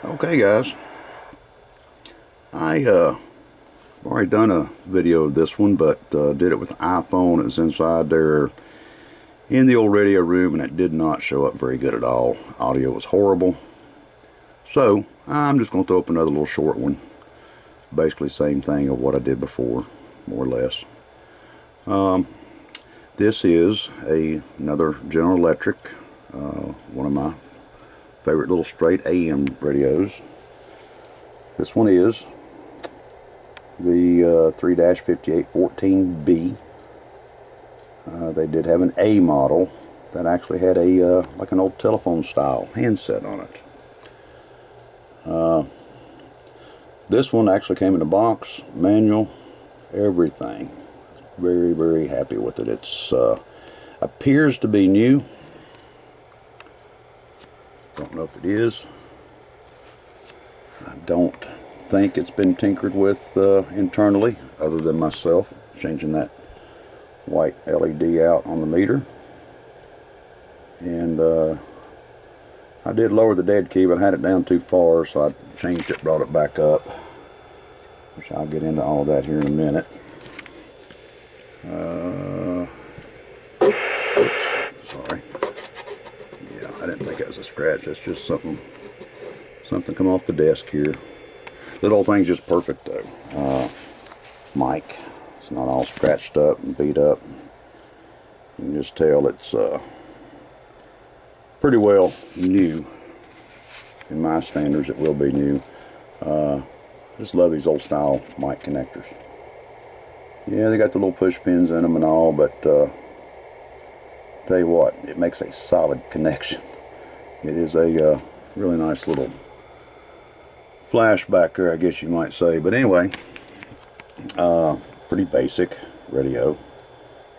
Okay guys, I already done a video of this one, but did it with an iPhone. It was inside there in the old radio room and it did not show up very good at all. Audio was horrible. So I'm just going to throw up another little short one. Basically same thing of what I did before, more or less. This is another General Electric, one of my favorite little straight AM radios. This one is the 3-5814B. They did have an A model that actually had a like an old telephone style handset on it. This one actually came in a box, manual, everything. Very, very happy with it. It's appears to be new. Don't know if it is. I don't think it's been tinkered with internally, other than myself changing that white LED out on the meter. And I did lower the dead key, but I had it down too far, so I changed it, brought it back up, which I'll get into all that here in a minute. Oops, sorry. Yeah, I didn't think it was a scratch. That's just something come off the desk here. That whole thing's just perfect though. Mic, it's not all scratched up and beat up. You can just tell it's pretty well new. In my standards, it will be new. Just love these old style mic connectors. Yeah, they got the little push pins in them and all, but tell you what, it makes a solid connection. It is a really nice little flashbacker, I guess you might say. But anyway, pretty basic radio.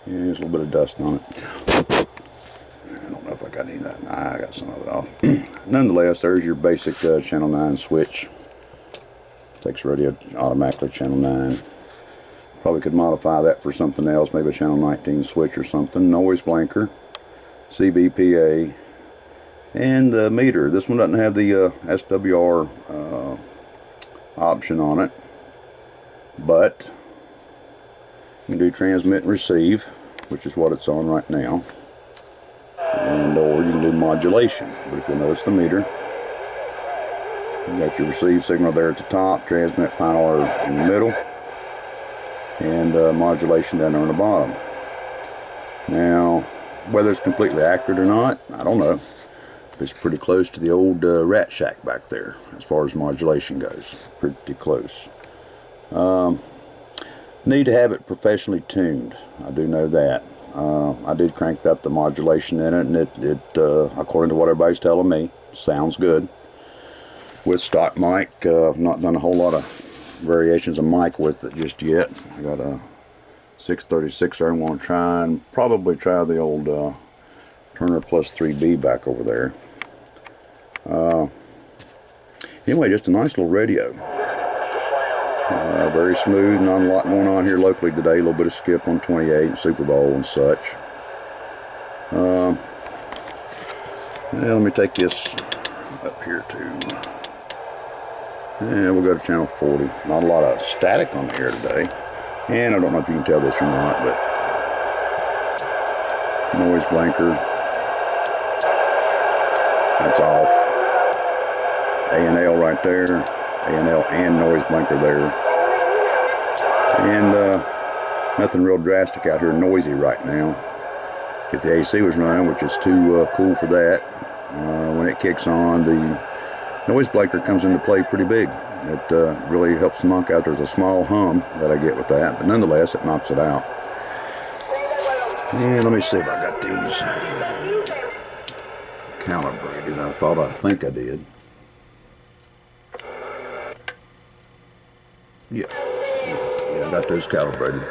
Yeah, there's a little bit of dust on it. I don't know if I got any of that. Nah, I got some of it off. Nonetheless, there's your basic channel 9 switch. Takes radio automatically channel 9. Probably could modify that for something else, maybe a channel 19 switch or something. Noise blanker, CBPA, and the meter. This one doesn't have the SWR option on it, but you can do transmit and receive, which is what it's on right now, and or you can do modulation. But if you notice the meter, you got your receive signal there at the top, transmit power in the middle, and modulation down there on the bottom. Now, whether it's completely accurate or not, I don't know. It's pretty close to the old Rat Shack back there as far as modulation goes. Pretty close. Need to have it professionally tuned. I do know that. I did crank up the modulation in it, and it according to what everybody's telling me, sounds good. With stock mic, I've not done a whole lot of variations of mic with it just yet. I got a 636 there. I want to try and probably try the old Turner Plus 3B back over there. Anyway, just a nice little radio. Very smooth, not a lot going on here locally today. A little bit of skip on 28 and Super Bowl and such. Yeah, let me take this up here too. Yeah, we'll go to channel 40. Not a lot of static on the air today. And I don't know if you can tell this or not, but noise blanker. That's off. A&L right there. A&L and noise blanker there. And nothing real drastic out here noisy right now. If the AC was running, which is too cool for that, when it kicks on, the noise blanker comes into play pretty big. It really helps knock out. There's a small hum that I get with that, but nonetheless, it knocks it out. And let me see if I got these calibrated. I think I did. Yeah, I got those calibrated.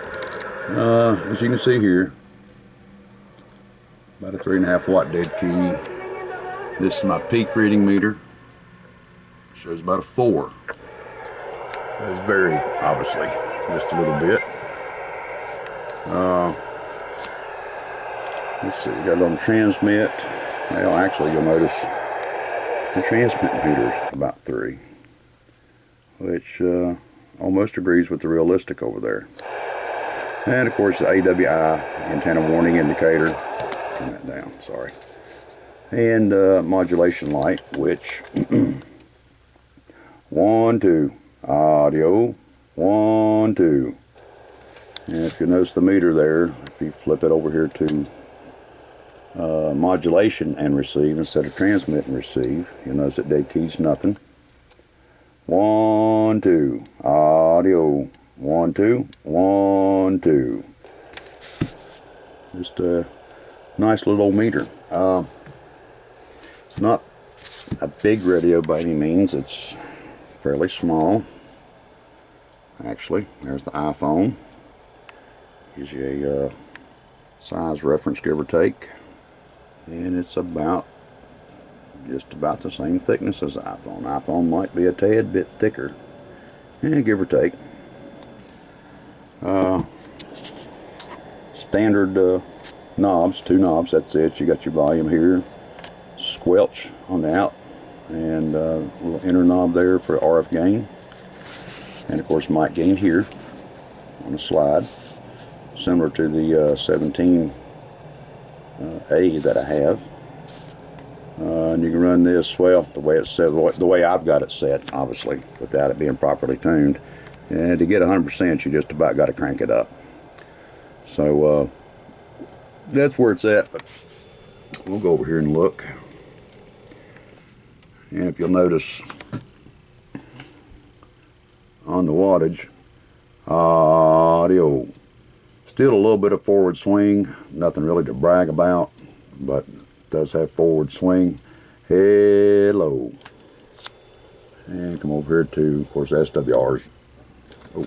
As you can see here, about a 3.5 watt dead key. This is my peak reading meter. Shows about a 4. It's very obviously just a little bit. Let's see, we got it on transmit. Well, actually, you'll notice The transmit meter's about 3, which almost agrees with the realistic over there. And of course the AWI, antenna warning indicator, turn that down, sorry. And modulation light, which 1, 2, audio, 1, 2. And if you notice the meter there, if you flip it over here to modulation and receive instead of transmit and receive, you'll notice that dead key's nothing. 1, 2, audio, 1, 2, 1, 2. Just a nice little old meter. It's not a big radio by any means. It's fairly small. Actually, there's the iPhone. Gives you a size reference, give or take. And it's just about the same thickness as the iPhone. The iPhone might be a tad bit thicker. Yeah, give or take. Standard knobs, 2 knobs, that's it. You got your volume here, squelch on the out, and a little inner knob there for RF gain, and of course mic gain here on the slide, similar to the 17A that I have. And you can run this, well, the way it's set, the way I've got it set, obviously, without it being properly tuned. And to get 100%, you just about got to crank it up. So that's where it's at, but we'll go over here and look. And if you'll notice on the wattage, audio, still a little bit of forward swing, nothing really to brag about, but it does have forward swing. Hello. And come over here to, of course, SWRs. Oh,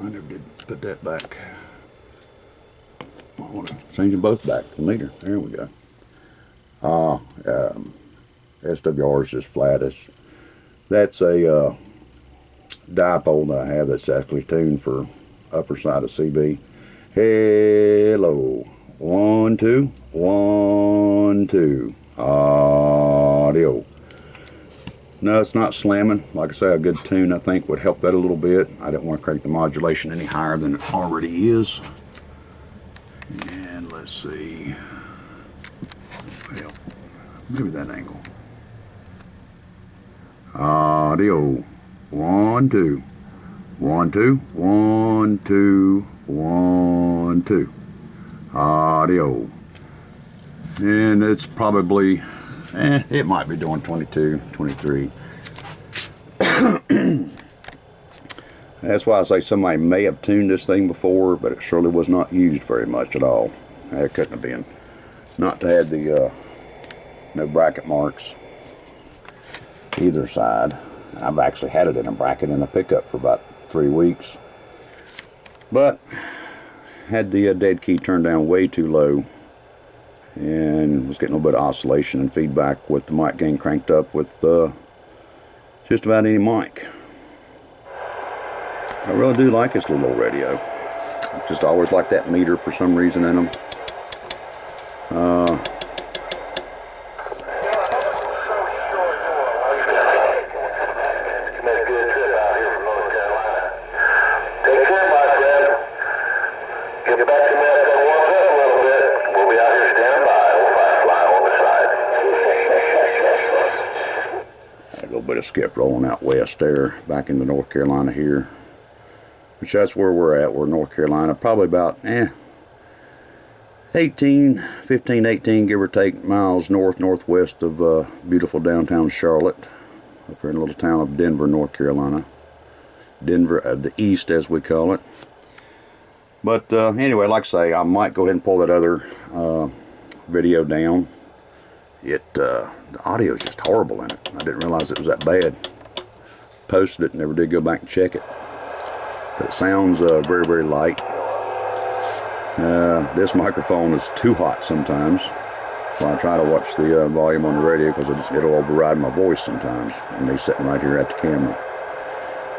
I never did put that back. I want to change them both back to the meter. There we go. SWR is just flat. That's a dipole that I have that's actually tuned for upper side of CB. Hello. 1, 2, 1, 2. Audio. No, it's not slamming. Like I say, a good tune I think would help that a little bit. I didn't want to crank the modulation any higher than it already is. And let's see. Well, maybe that angle. Audio. 1, 2. 1, 2. 1, 2. 1, 2. Audio. And it's probably, it might be doing 22, 23. That's why I say somebody may have tuned this thing before, but it surely was not used very much at all. It couldn't have been. Not to have the no bracket marks either side. I've actually had it in a bracket in a pickup for about 3 weeks. But had the dead key turned down way too low and was getting a little bit of oscillation and feedback with the mic gain cranked up with just about any mic. I really do like this little old radio. I just always like that meter for some reason in them. Bit of skip rolling out west there back into North Carolina here, which that's where we're at. We're in North Carolina, probably about 15, 18 give or take miles northwest of beautiful downtown Charlotte, up here in a little town of Denver, North Carolina. Denver of the East, as we call it. But anyway, like I say, I might go ahead and pull that other video down. The audio is just horrible in it. I didn't realize it was that bad. Posted it, never did go back and check it. But it sounds very, very light. This microphone is too hot sometimes, so I try to watch the volume on the radio because it'll override my voice sometimes, and me sitting right here at the camera.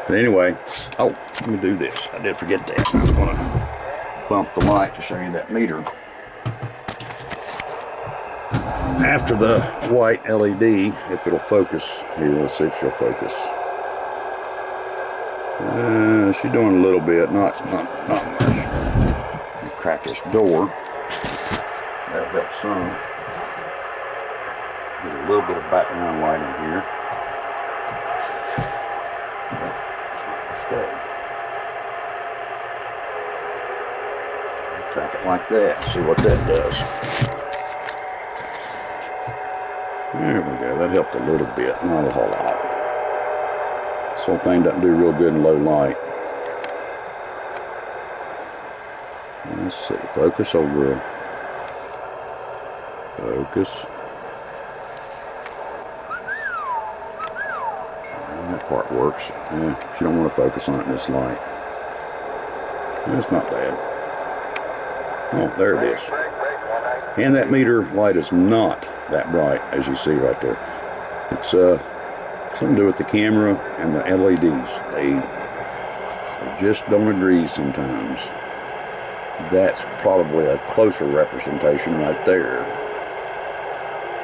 But anyway, oh, let me do this. I did forget that. I was going to bump the light to show you that meter. after the white LED, if it'll focus. Here, let's see if she'll focus. She's doing a little bit, not much. Crack this door. That'll help some. Get a little bit of background light in here. Stay. Crack it like that. See what that does. There we go. That helped a little bit, not a whole lot. This whole thing doesn't do real good in low light. Let's see. Focus over. Focus. That part works. Yeah, you don't want to focus on it in this light. It's not bad. Oh, there it is. And that meter light is not that bright, as you see right there. It's something to do with the camera and the LEDs. They just don't agree sometimes. That's probably a closer representation right there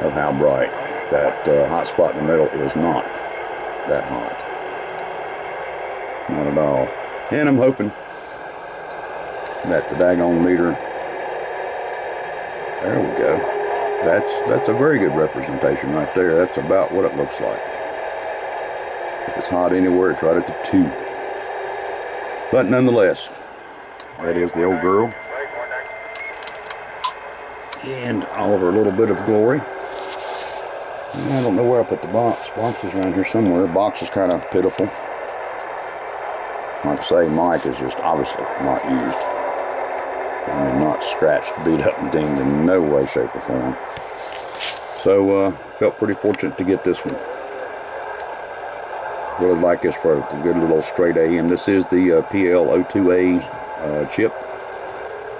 of how bright. That hot spot in the middle is not that hot. Not at all. And I'm hoping that the daggone meter, there we go. That's a very good representation right there. That's about what it looks like. If it's hot anywhere, it's right at the 2. But nonetheless, that is the old girl. And all of her little bit of glory. I don't know where I put the box. Box is around here somewhere. Box is kind of pitiful. Like I say, mic is just obviously not used. I mean, not scratched, beat up, and dinged in no way, shape, or form. So, felt pretty fortunate to get this one. What I'd like is for a good little straight AM. This is the PL02A chip,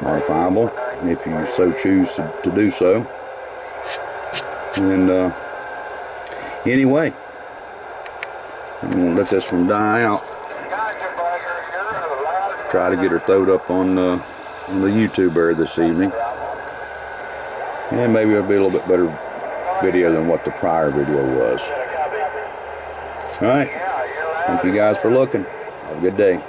modifiable, if you so choose to do so. And anyway, I'm going to let this one die out. Try to get her throwed up on the YouTube air this evening. And maybe it'll be a little bit better video than what the prior video was. Alright, thank you guys for looking. Have a good day.